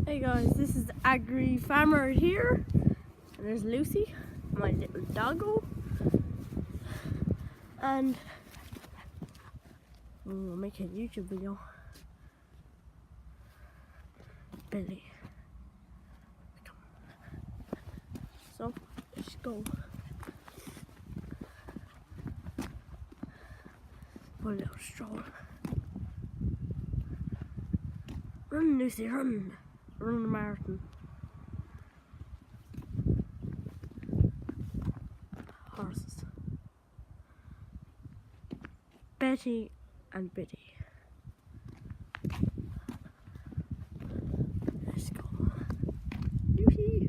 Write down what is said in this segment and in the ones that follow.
Hey guys, this is the Agri Farmer here, and there's Lucy, my little doggo, and we'll make a YouTube video. Billy. So, let's go. Put a little stroll. Run, Lucy, run. Run the marathon. Horses. Betty and Biddy. Let's go. Lucy.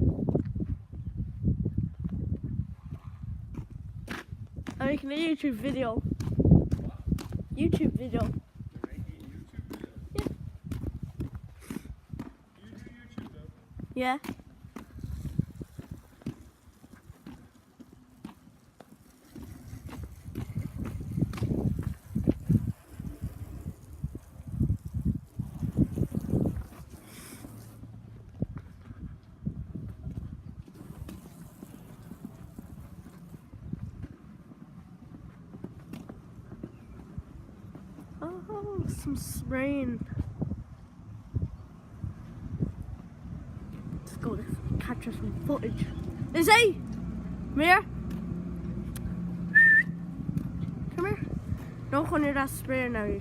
I'm making a YouTube video. YouTube video. Yeah. Oh, some rain. Let's go to capture some footage. Lizzie! Come here. Come here. Don't go near that sprayer now.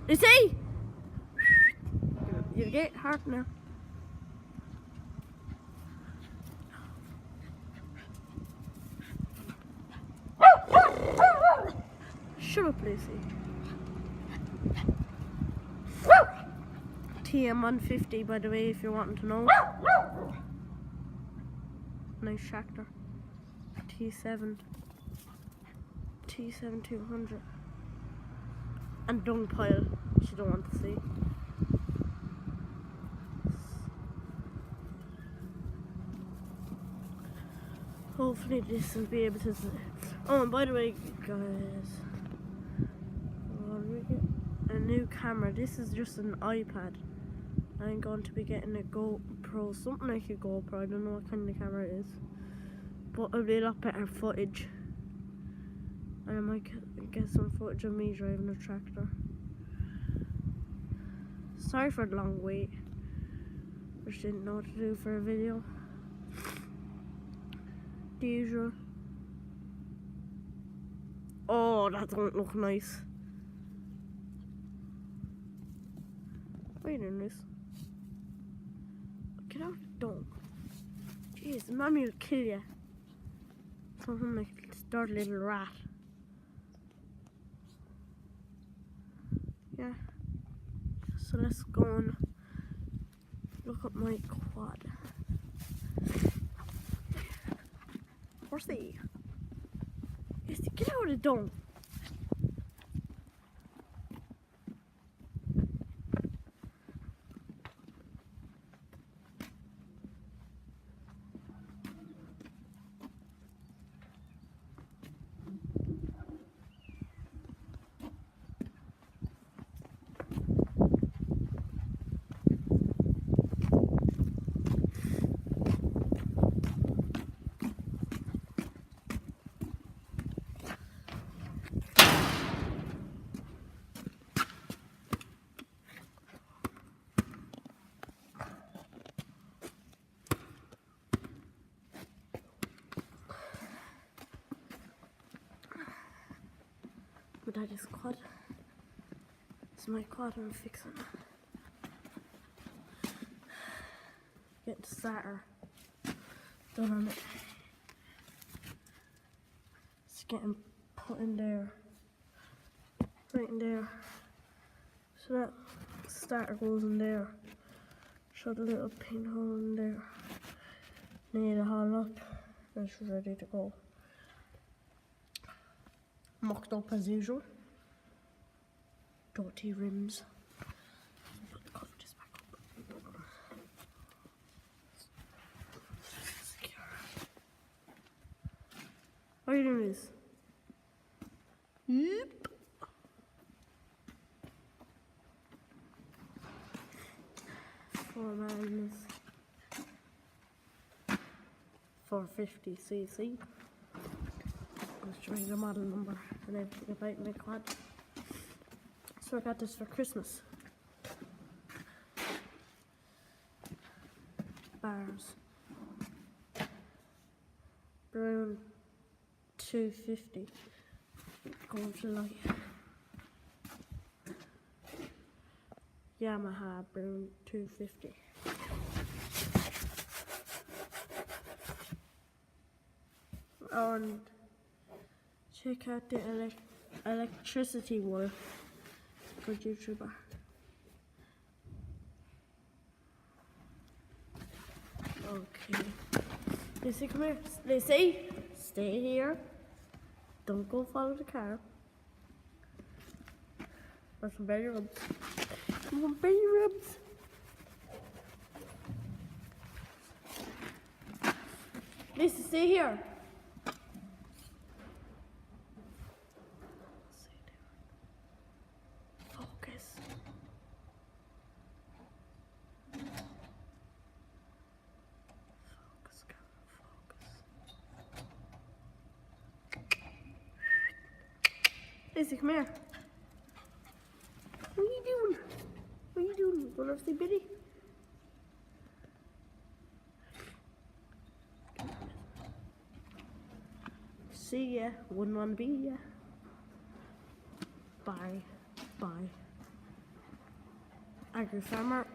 Lizzie! You get hurt now. Shut up, Lucy. TM150, by the way, if you're wanting to know. Nice tractor. T7 200. And dung pile, which you don't want to see. Hopefully this will be able to see. Oh, and by the way, guys, a new camera. This is just an iPad. I'm going to be getting a GoPro, something like a GoPro. I don't know what kind of camera it is, but it'll be a lot better footage. And I might get some footage of me driving a tractor. Sorry for the long wait. Just didn't know what to do for a video. The usual. Oh, that don't look nice. Why are you doing this? Get out of the dome. Jeez, mommy will kill you. Something like a dirty little rat. Yeah. So let's go and look at my quad. Horsey. Yes, get out of the dome. My daddy's quad. It's my quad I'm fixing. Getting the starter done on it. It's getting put in there. Right in there. So that starter goes in there. Shut a little pinhole in there. Nail it all up. And it's ready to go. Mocked up as usual. Dirty rims. Put the covers back up. Secure. Why are you doing this? Yep. 4 450cc. Let's try the model number and everything about my quad. So I got this for Christmas. Bars. Brown 250. Going to light. Yamaha Brown 250. And check out the electricity wire. Good YouTuber. Okay. Lacey, come here. Lacey, stay here. Don't go follow the car. Or some belly rubs. Come on, belly rubs. Lacey, stay here. Focus. Focus, focus. Lacey, come here. What are you doing? What are you doing? Going off the bitty? See ya. Wouldn't want to be ya. Bye. Bye. Agri Farmer.